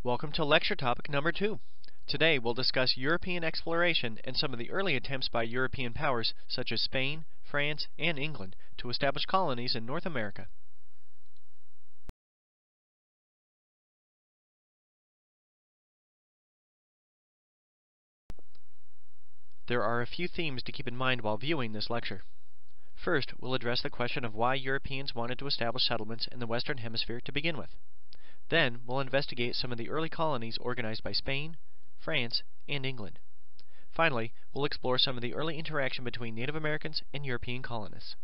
Welcome to lecture topic number 2. Today we'll discuss European exploration and some of the early attempts by European powers such as Spain, France, and England to establish colonies in North America. There are a few themes to keep in mind while viewing this lecture. First, we'll address the question of why Europeans wanted to establish settlements in the Western Hemisphere to begin with. Then, we'll investigate some of the early colonies organized by Spain, France, and England. Finally, we'll explore some of the early interaction between Native Americans and European colonists.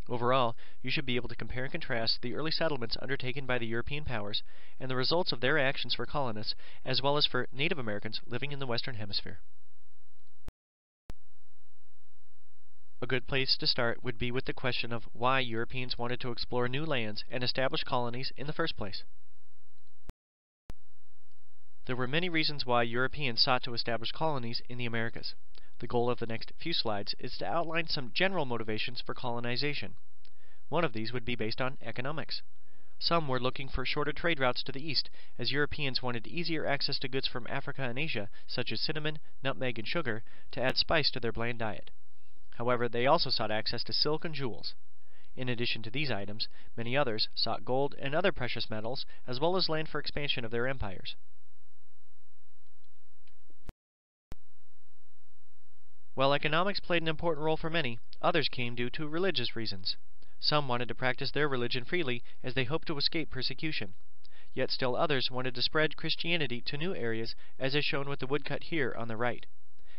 Overall, you should be able to compare and contrast the early settlements undertaken by the European powers and the results of their actions for colonists, as well as for Native Americans living in the Western Hemisphere. A good place to start would be with the question of why Europeans wanted to explore new lands and establish colonies in the first place. There were many reasons why Europeans sought to establish colonies in the Americas. The goal of the next few slides is to outline some general motivations for colonization. One of these would be based on economics. Some were looking for shorter trade routes to the east, as Europeans wanted easier access to goods from Africa and Asia, such as cinnamon, nutmeg, and sugar, to add spice to their bland diet. However, they also sought access to silk and jewels. In addition to these items, many others sought gold and other precious metals, as well as land for expansion of their empires. While economics played an important role for many, others came due to religious reasons. Some wanted to practice their religion freely as they hoped to escape persecution. Yet still others wanted to spread Christianity to new areas, as is shown with the woodcut here on the right.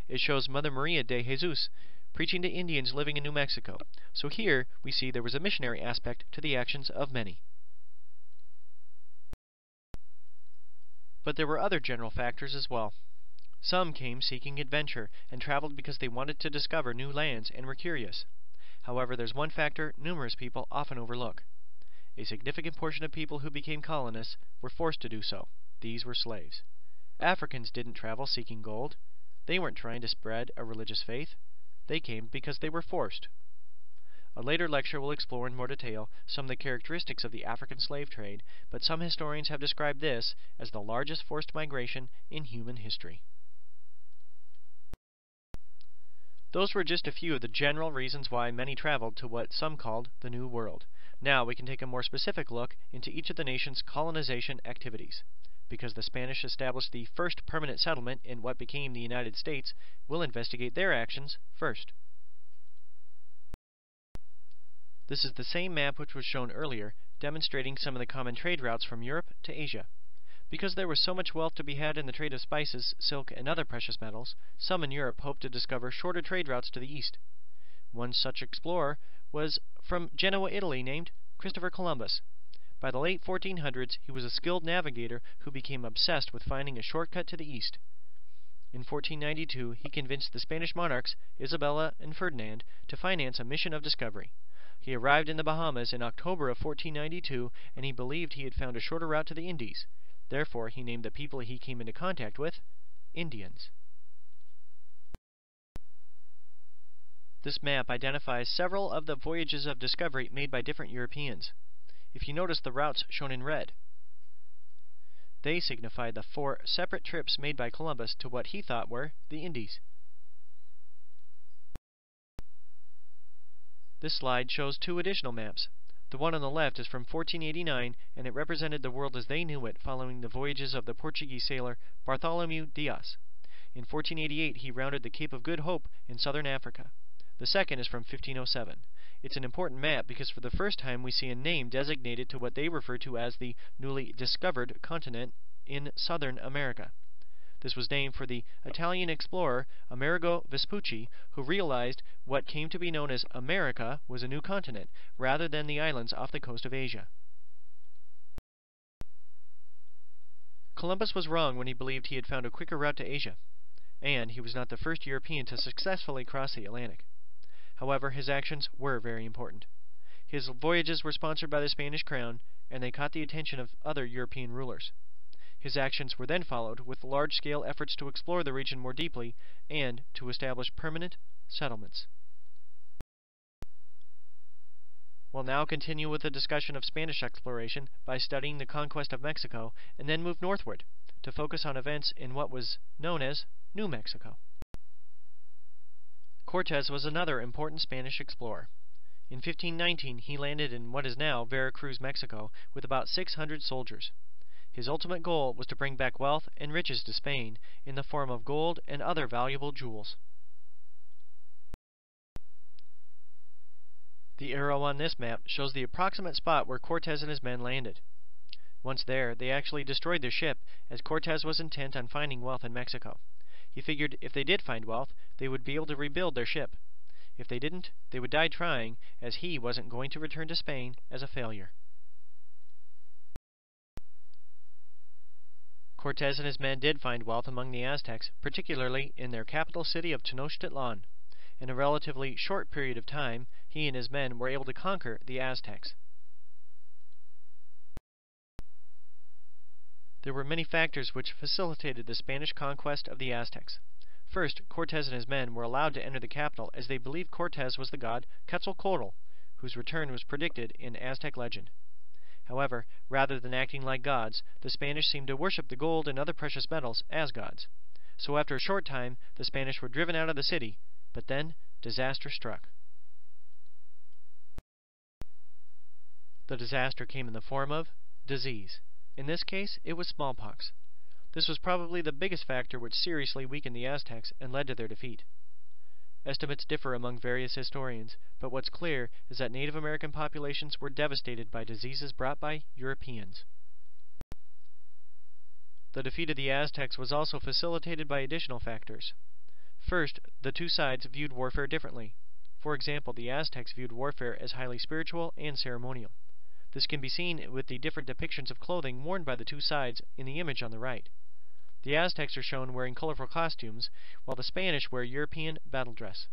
It shows Mother Maria de Jesus preaching to Indians living in New Mexico. So here we see there was a missionary aspect to the actions of many. But there were other general factors as well. Some came seeking adventure and traveled because they wanted to discover new lands and were curious. However, there's one factor numerous people often overlook. A significant portion of people who became colonists were forced to do so. These were slaves. Africans didn't travel seeking gold. They weren't trying to spread a religious faith. They came because they were forced. A later lecture will explore in more detail some of the characteristics of the African slave trade, but some historians have described this as the largest forced migration in human history. Those were just a few of the general reasons why many traveled to what some called the New World. Now we can take a more specific look into each of the nation's colonization activities. Because the Spanish established the first permanent settlement in what became the United States, we'll investigate their actions first. This is the same map which was shown earlier, demonstrating some of the common trade routes from Europe to Asia. Because there was so much wealth to be had in the trade of spices, silk, and other precious metals, some in Europe hoped to discover shorter trade routes to the east. One such explorer was from Genoa, Italy, named Christopher Columbus. By the late 1400s, he was a skilled navigator who became obsessed with finding a shortcut to the east. In 1492, he convinced the Spanish monarchs, Isabella and Ferdinand, to finance a mission of discovery. He arrived in the Bahamas in October of 1492, and he believed he had found a shorter route to the Indies. Therefore, he named the people he came into contact with Indians. This map identifies several of the voyages of discovery made by different Europeans. If you notice the routes shown in red, they signify the 4 separate trips made by Columbus to what he thought were the Indies. This slide shows 2 additional maps. The one on the left is from 1489, and it represented the world as they knew it following the voyages of the Portuguese sailor Bartholomew Dias. In 1488, he rounded the Cape of Good Hope in southern Africa. The second is from 1507. It's an important map because for the first time we see a name designated to what they refer to as the newly discovered continent in southern America. This was named for the Italian explorer Amerigo Vespucci, who realized what came to be known as America was a new continent, rather than the islands off the coast of Asia. Columbus was wrong when he believed he had found a quicker route to Asia, and he was not the first European to successfully cross the Atlantic. However, his actions were very important. His voyages were sponsored by the Spanish crown, and they caught the attention of other European rulers. His actions were then followed with large-scale efforts to explore the region more deeply and to establish permanent settlements. We'll now continue with a discussion of Spanish exploration by studying the conquest of Mexico and then move northward to focus on events in what was known as New Mexico. Cortes was another important Spanish explorer. In 1519, he landed in what is now Veracruz, Mexico, with about 600 soldiers. His ultimate goal was to bring back wealth and riches to Spain in the form of gold and other valuable jewels. The arrow on this map shows the approximate spot where Cortes and his men landed. Once there, they actually destroyed their ship, as Cortes was intent on finding wealth in Mexico. He figured if they did find wealth, they would be able to rebuild their ship. If they didn't, they would die trying, as he wasn't going to return to Spain as a failure. Cortes and his men did find wealth among the Aztecs, particularly in their capital city of Tenochtitlan. In a relatively short period of time, he and his men were able to conquer the Aztecs. There were many factors which facilitated the Spanish conquest of the Aztecs. First, Cortes and his men were allowed to enter the capital as they believed Cortes was the god Quetzalcoatl, whose return was predicted in Aztec legend. However, rather than acting like gods, the Spanish seemed to worship the gold and other precious metals as gods. So after a short time, the Spanish were driven out of the city, but then disaster struck. The disaster came in the form of disease. In this case, it was smallpox. This was probably the biggest factor which seriously weakened the Aztecs and led to their defeat. Estimates differ among various historians, but what's clear is that Native American populations were devastated by diseases brought by Europeans. The defeat of the Aztecs was also facilitated by additional factors. First, the two sides viewed warfare differently. For example, the Aztecs viewed warfare as highly spiritual and ceremonial. This can be seen with the different depictions of clothing worn by the two sides in the image on the right. The Aztecs are shown wearing colorful costumes, while the Spanish wear European battle dress.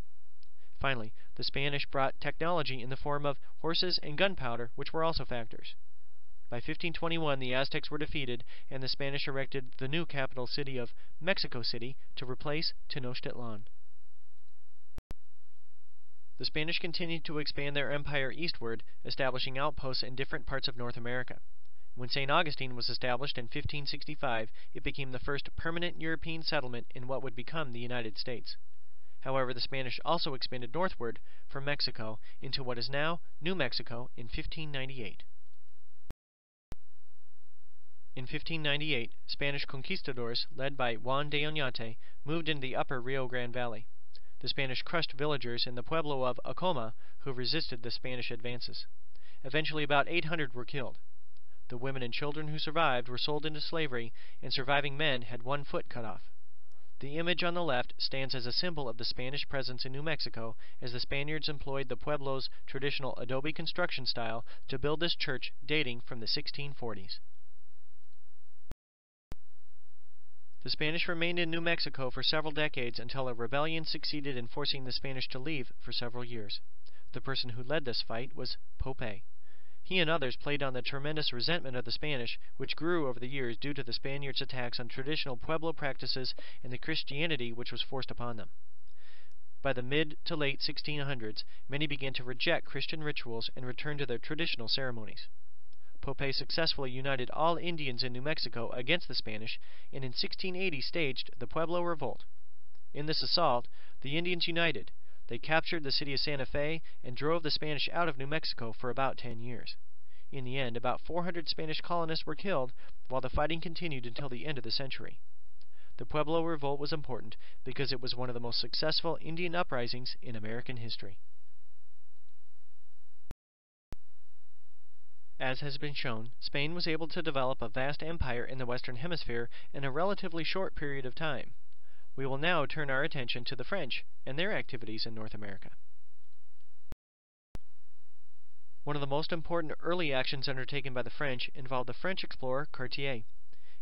Finally, the Spanish brought technology in the form of horses and gunpowder, which were also factors. By 1521, the Aztecs were defeated, and the Spanish erected the new capital city of Mexico City to replace Tenochtitlan. The Spanish continued to expand their empire eastward, establishing outposts in different parts of North America. When St. Augustine was established in 1565, it became the first permanent European settlement in what would become the United States. However, the Spanish also expanded northward from Mexico into what is now New Mexico in 1598. In 1598, Spanish conquistadors, led by Juan de Oñate, moved into the upper Rio Grande Valley. The Spanish crushed villagers in the pueblo of Acoma who resisted the Spanish advances. Eventually, about 800 were killed. The women and children who survived were sold into slavery, and surviving men had one foot cut off. The image on the left stands as a symbol of the Spanish presence in New Mexico, as the Spaniards employed the pueblo's traditional adobe construction style to build this church dating from the 1640s. The Spanish remained in New Mexico for several decades until a rebellion succeeded in forcing the Spanish to leave for several years. The person who led this fight was Pope. He and others played on the tremendous resentment of the Spanish, which grew over the years due to the Spaniards' attacks on traditional Pueblo practices and the Christianity which was forced upon them. By the mid to late 1600s, many began to reject Christian rituals and return to their traditional ceremonies. Pope successfully united all Indians in New Mexico against the Spanish, and in 1680 staged the Pueblo Revolt. In this assault, the Indians united. They captured the city of Santa Fe and drove the Spanish out of New Mexico for about 10 years. In the end, about 400 Spanish colonists were killed, while the fighting continued until the end of the century. The Pueblo Revolt was important because it was one of the most successful Indian uprisings in American history. As has been shown, Spain was able to develop a vast empire in the Western Hemisphere in a relatively short period of time. We will now turn our attention to the French and their activities in North America. One of the most important early actions undertaken by the French involved the French explorer Cortes.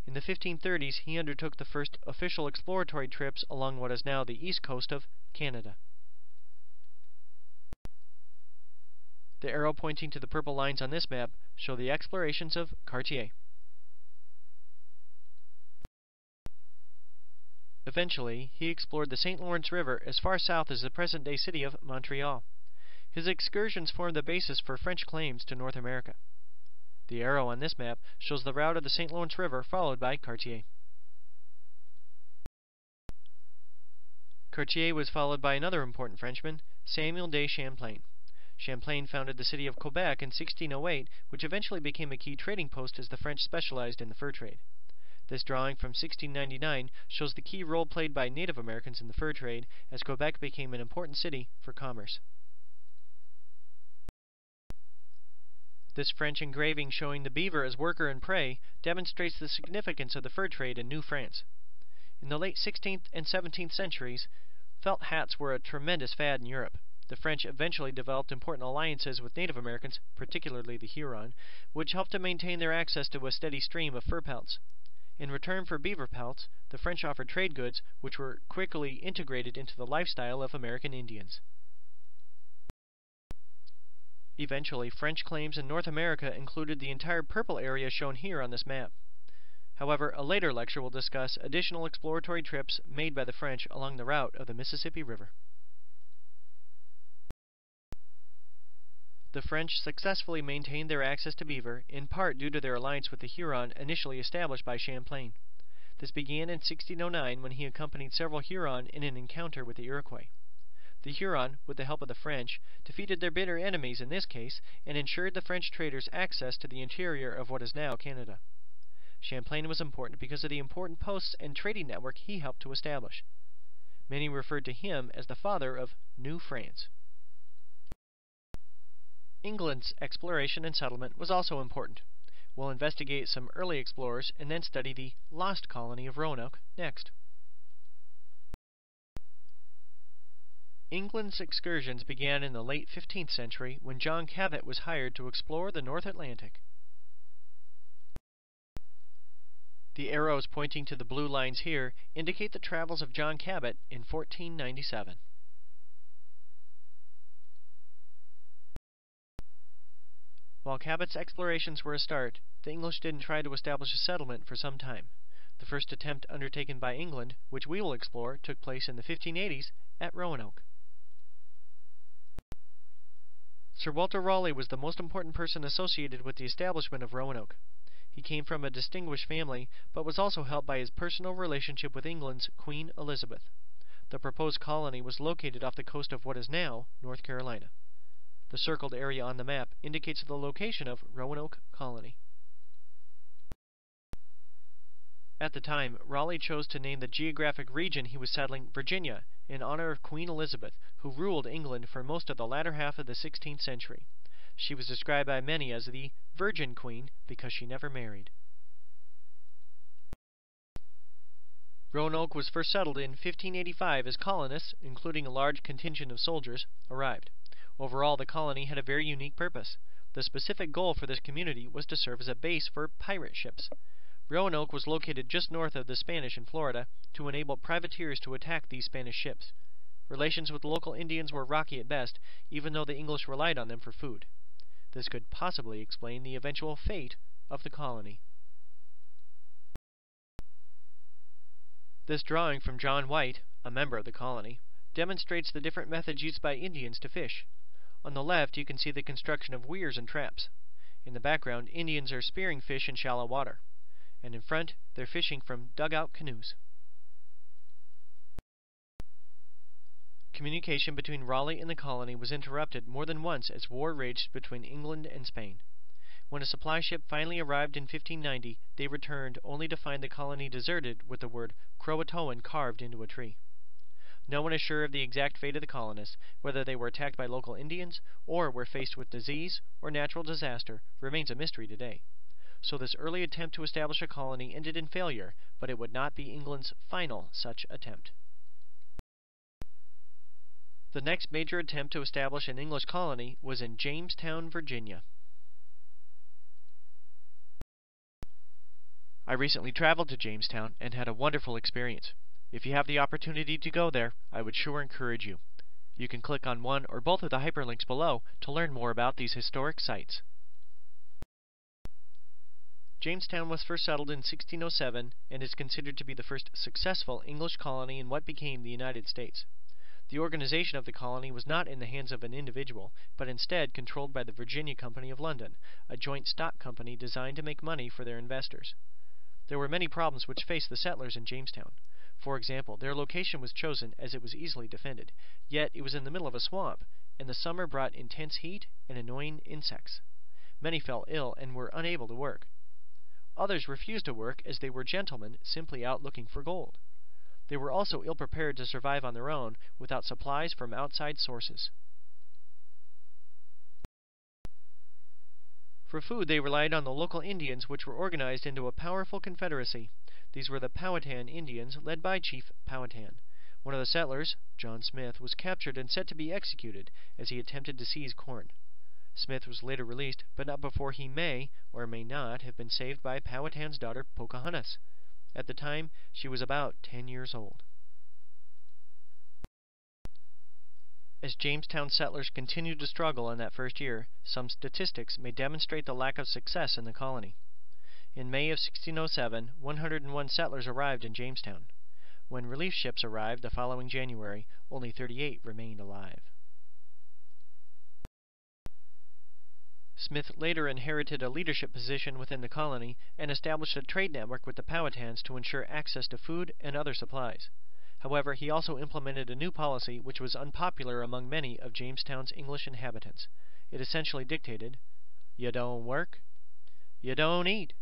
In the 1530s, he undertook the first official exploratory trips along what is now the east coast of Canada. The arrow pointing to the purple lines on this map show the explorations of Cortes. Eventually, he explored the St. Lawrence River as far south as the present-day city of Montreal. His excursions formed the basis for French claims to North America. The arrow on this map shows the route of the St. Lawrence River followed by Cortes. Cartier was followed by another important Frenchman, Samuel de Champlain. Champlain founded the city of Quebec in 1608, which eventually became a key trading post as the French specialized in the fur trade. This drawing from 1699 shows the key role played by Native Americans in the fur trade as Quebec became an important city for commerce. This French engraving showing the beaver as worker and prey demonstrates the significance of the fur trade in New France. In the late 16th and 17th centuries, felt hats were a tremendous fad in Europe. The French eventually developed important alliances with Native Americans, particularly the Huron, which helped to maintain their access to a steady stream of fur pelts. In return for beaver pelts, the French offered trade goods, which were quickly integrated into the lifestyle of American Indians. Eventually, French claims in North America included the entire purple area shown here on this map. However, a later lecture will discuss additional exploratory trips made by the French along the route of the Mississippi River. The French successfully maintained their access to beaver, in part due to their alliance with the Huron initially established by Champlain. This began in 1609 when he accompanied several Huron in an encounter with the Iroquois. The Huron, with the help of the French, defeated their bitter enemies in this case and ensured the French traders access to the interior of what is now Canada. Champlain was important because of the important posts and trading network he helped to establish. Many referred to him as the father of New France. England's exploration and settlement was also important. We'll investigate some early explorers and then study the lost colony of Roanoke next. England's excursions began in the late 15th century when John Cabot was hired to explore the North Atlantic. The arrows pointing to the blue lines here indicate the travels of John Cabot in 1497. While Cabot's explorations were a start, the English didn't try to establish a settlement for some time. The first attempt undertaken by England, which we will explore, took place in the 1580s at Roanoke. Sir Walter Raleigh was the most important person associated with the establishment of Roanoke. He came from a distinguished family, but was also helped by his personal relationship with England's Queen Elizabeth. The proposed colony was located off the coast of what is now North Carolina. The circled area on the map indicates the location of Roanoke Colony. At the time, Raleigh chose to name the geographic region he was settling Virginia in honor of Queen Elizabeth, who ruled England for most of the latter half of the 16th century. She was described by many as the Virgin Queen because she never married. Roanoke was first settled in 1585 as colonists, including a large contingent of soldiers, arrived. Overall, the colony had a very unique purpose. The specific goal for this community was to serve as a base for pirate ships. Roanoke was located just north of the Spanish in Florida to enable privateers to attack these Spanish ships. Relations with local Indians were rocky at best, even though the English relied on them for food. This could possibly explain the eventual fate of the colony. This drawing from John White, a member of the colony, demonstrates the different methods used by Indians to fish. On the left, you can see the construction of weirs and traps. In the background, Indians are spearing fish in shallow water. And in front, they're fishing from dugout canoes. Communication between Raleigh and the colony was interrupted more than once as war raged between England and Spain. When a supply ship finally arrived in 1590, they returned only to find the colony deserted with the word Croatoan carved into a tree. No one is sure of the exact fate of the colonists, whether they were attacked by local Indians or were faced with disease or natural disaster remains a mystery today. So this early attempt to establish a colony ended in failure, but it would not be England's final such attempt. The next major attempt to establish an English colony was in Jamestown, Virginia. I recently traveled to Jamestown and had a wonderful experience. If you have the opportunity to go there, I would sure encourage you. You can click on one or both of the hyperlinks below to learn more about these historic sites. Jamestown was first settled in 1607 and is considered to be the first successful English colony in what became the United States. The organization of the colony was not in the hands of an individual, but instead controlled by the Virginia Company of London, a joint stock company designed to make money for their investors. There were many problems which faced the settlers in Jamestown. For example, their location was chosen as it was easily defended, yet it was in the middle of a swamp, and the summer brought intense heat and annoying insects. Many fell ill and were unable to work. Others refused to work as they were gentlemen simply out looking for gold. They were also ill-prepared to survive on their own without supplies from outside sources. For food, they relied on the local Indians, which were organized into a powerful confederacy. These were the Powhatan Indians, led by Chief Powhatan. One of the settlers, John Smith, was captured and set to be executed as he attempted to seize corn. Smith was later released, but not before he may or may not have been saved by Powhatan's daughter, Pocahontas. At the time, she was about 10 years old. As Jamestown settlers continued to struggle in that first year, some statistics may demonstrate the lack of success in the colony. In May of 1607, 101 settlers arrived in Jamestown. When relief ships arrived the following January, only 38 remained alive. Smith later inherited a leadership position within the colony and established a trade network with the Powhatans to ensure access to food and other supplies. However, he also implemented a new policy which was unpopular among many of Jamestown's English inhabitants. It essentially dictated, "You don't work, you don't eat."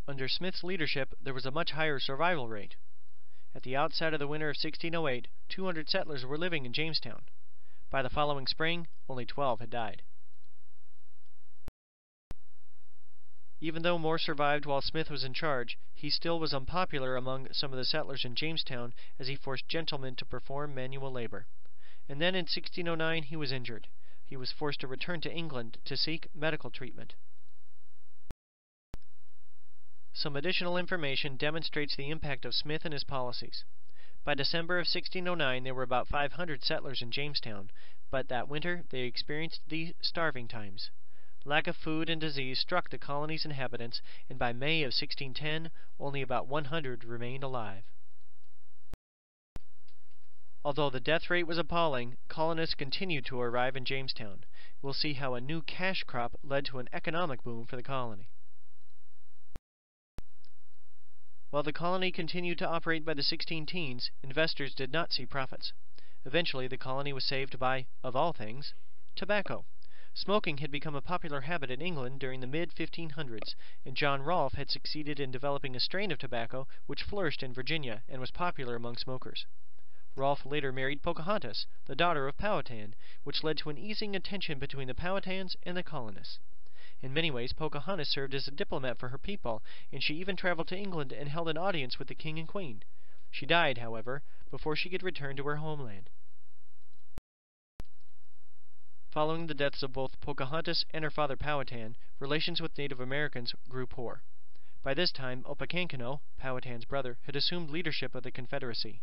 Under Smith's leadership, there was a much higher survival rate. At the outset of the winter of 1608, 200 settlers were living in Jamestown. By the following spring, only 12 had died. Even though more survived while Smith was in charge, he still was unpopular among some of the settlers in Jamestown as he forced gentlemen to perform manual labor. And then in 1609 he was injured. He was forced to return to England to seek medical treatment. Some additional information demonstrates the impact of Smith and his policies. By December of 1609 there were about 500 settlers in Jamestown, but that winter they experienced the starving times. Lack of food and disease struck the colony's inhabitants, and by May of 1610, only about 100 remained alive. Although the death rate was appalling, colonists continued to arrive in Jamestown. We'll see how a new cash crop led to an economic boom for the colony. While the colony continued to operate by the 16-teens, investors did not see profits. Eventually, the colony was saved by, of all things, tobacco. Smoking had become a popular habit in England during the mid-1500s, and John Rolfe had succeeded in developing a strain of tobacco which flourished in Virginia and was popular among smokers. Rolfe later married Pocahontas, the daughter of Powhatan, which led to an easing of tension between the Powhatans and the colonists. In many ways, Pocahontas served as a diplomat for her people, and she even traveled to England and held an audience with the king and queen. She died, however, before she could return to her homeland. Following the deaths of both Pocahontas and her father Powhatan, relations with Native Americans grew poor. By this time, Opechancanough, Powhatan's brother, had assumed leadership of the Confederacy.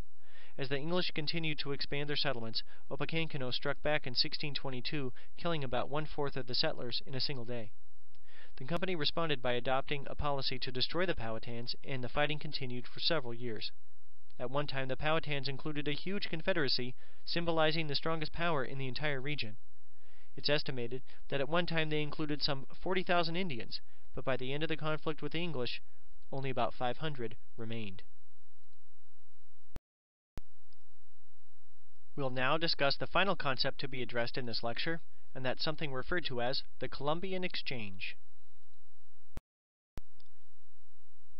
As the English continued to expand their settlements, Opechancanough struck back in 1622, killing about one-fourth of the settlers in a single day. The company responded by adopting a policy to destroy the Powhatans, and the fighting continued for several years. At one time, the Powhatans included a huge confederacy, symbolizing the strongest power in the entire region. It's estimated that at one time they included some 40,000 Indians, but by the end of the conflict with the English, only about 500 remained. We'll now discuss the final concept to be addressed in this lecture, and that's something referred to as the Columbian Exchange.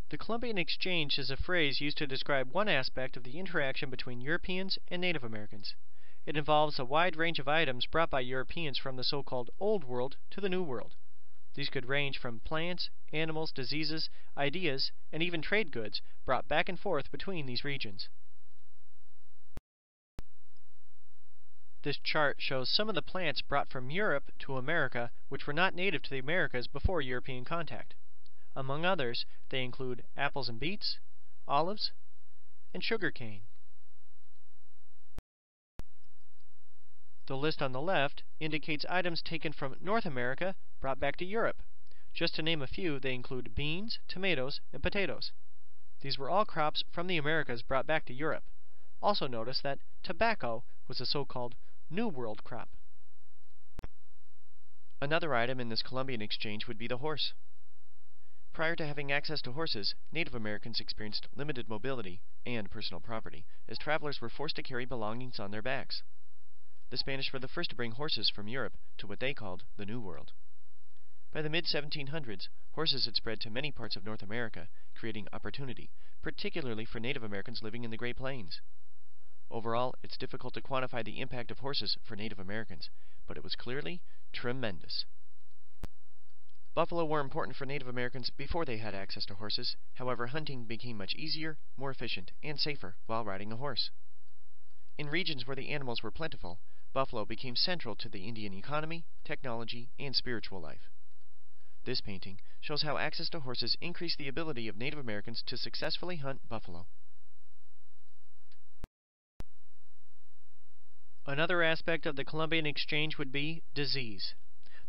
The Columbian Exchange is a phrase used to describe one aspect of the interaction between Europeans and Native Americans. It involves a wide range of items brought by Europeans from the so-called Old World to the New World. These could range from plants, animals, diseases, ideas, and even trade goods brought back and forth between these regions. This chart shows some of the plants brought from Europe to America which were not native to the Americas before European contact. Among others, they include apples and beets, olives, and sugar cane. The list on the left indicates items taken from North America brought back to Europe. Just to name a few, they include beans, tomatoes, and potatoes. These were all crops from the Americas brought back to Europe. Also notice that tobacco was a so-called New World crop. Another item in this Columbian Exchange would be the horse. Prior to having access to horses, Native Americans experienced limited mobility and personal property, as travelers were forced to carry belongings on their backs. The Spanish were the first to bring horses from Europe to what they called the New World. By the mid-1700s, horses had spread to many parts of North America, creating opportunity, particularly for Native Americans living in the Great Plains. Overall, it's difficult to quantify the impact of horses for Native Americans, but it was clearly tremendous. Buffalo were important for Native Americans before they had access to horses. However, hunting became much easier, more efficient, and safer while riding a horse. In regions where the animals were plentiful, buffalo became central to the Indian economy, technology, and spiritual life. This painting shows how access to horses increased the ability of Native Americans to successfully hunt buffalo. Another aspect of the Columbian Exchange would be disease.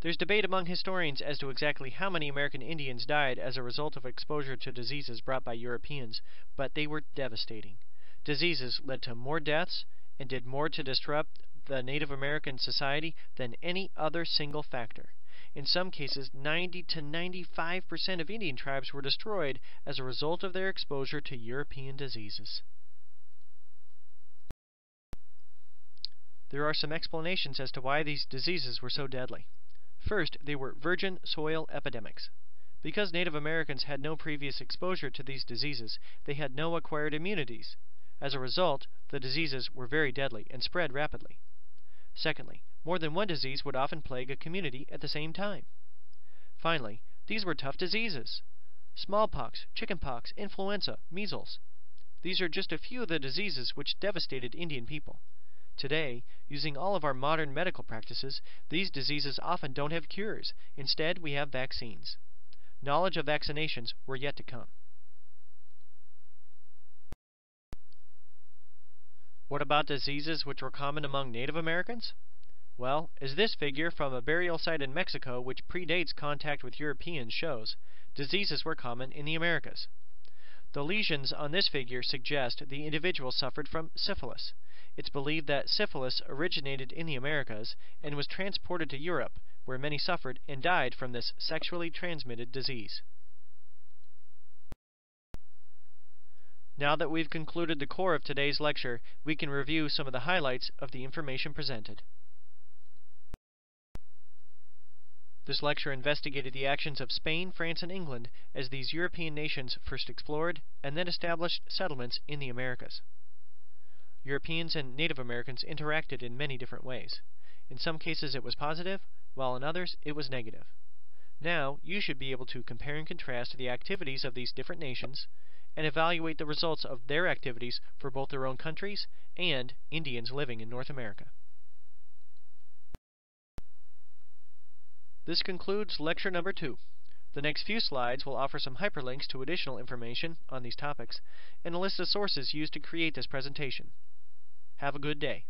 There's debate among historians as to exactly how many American Indians died as a result of exposure to diseases brought by Europeans, but they were devastating. Diseases led to more deaths and did more to disrupt the Native American society than any other single factor. In some cases, 90 to 95% of Indian tribes were destroyed as a result of their exposure to European diseases. There are some explanations as to why these diseases were so deadly. First, they were virgin soil epidemics. Because Native Americans had no previous exposure to these diseases, they had no acquired immunities. As a result, the diseases were very deadly and spread rapidly. Secondly, more than one disease would often plague a community at the same time. Finally, these were tough diseases. Smallpox, chickenpox, influenza, measles. These are just a few of the diseases which devastated Indian people. Today, using all of our modern medical practices, these diseases often don't have cures. Instead, we have vaccines. Knowledge of vaccinations were yet to come. What about diseases which were common among Native Americans? Well, as this figure from a burial site in Mexico which predates contact with Europeans shows, diseases were common in the Americas. The lesions on this figure suggest the individual suffered from syphilis. It's believed that syphilis originated in the Americas and was transported to Europe, where many suffered and died from this sexually transmitted disease. Now that we've concluded the core of today's lecture, we can review some of the highlights of the information presented. This lecture investigated the actions of Spain, France, and England as these European nations first explored and then established settlements in the Americas. Europeans and Native Americans interacted in many different ways. In some cases it was positive, while in others it was negative. Now you should be able to compare and contrast the activities of these different nations and evaluate the results of their activities for both their own countries and Indians living in North America. This concludes lecture number 2. The next few slides will offer some hyperlinks to additional information on these topics and a list of sources used to create this presentation. Have a good day.